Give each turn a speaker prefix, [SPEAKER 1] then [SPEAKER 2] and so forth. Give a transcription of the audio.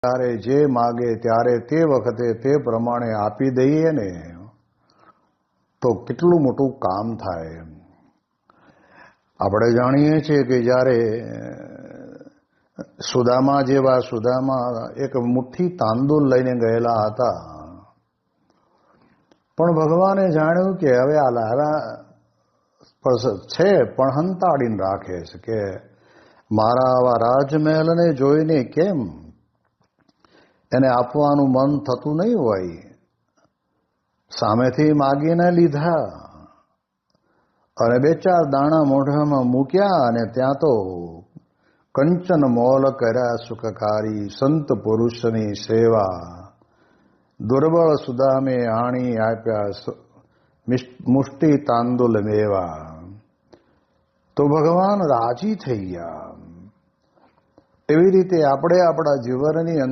[SPEAKER 1] ત્યારે જે માગે ત્યારે તે વખતે તે પ્રમાણે આપી દઈએ ને તો કેટલું મોટું કામ થાય. આપણે જાણીએ છીએ કે જ્યારે સુદામા એક મુઠ્ઠી તાંદૂળ લઈને ગયેલા હતા, પણ ભગવાને જાણ્યું કે હવે આ લાલા છે પણ હંતાડીને રાખે છે, કે મારા આવા રાજમહેલને જોઈને કેમ એને આપવાનું મન થતું નહીં હોય. સામેથી માગીને લીધા અને 2-4 દાણા મોઢામાં મૂક્યા અને ત્યાં તો કંચન મોલ કર્યા સુખકારી સંત પુરુષની સેવા. દુર્બળ સુદામે આણી આપ્યા મુષ્ટિ તાંદુલ મેવા. તો ભગવાન રાજી થઈ ગયા. એવી રીતે આપણે આપણા જીવનની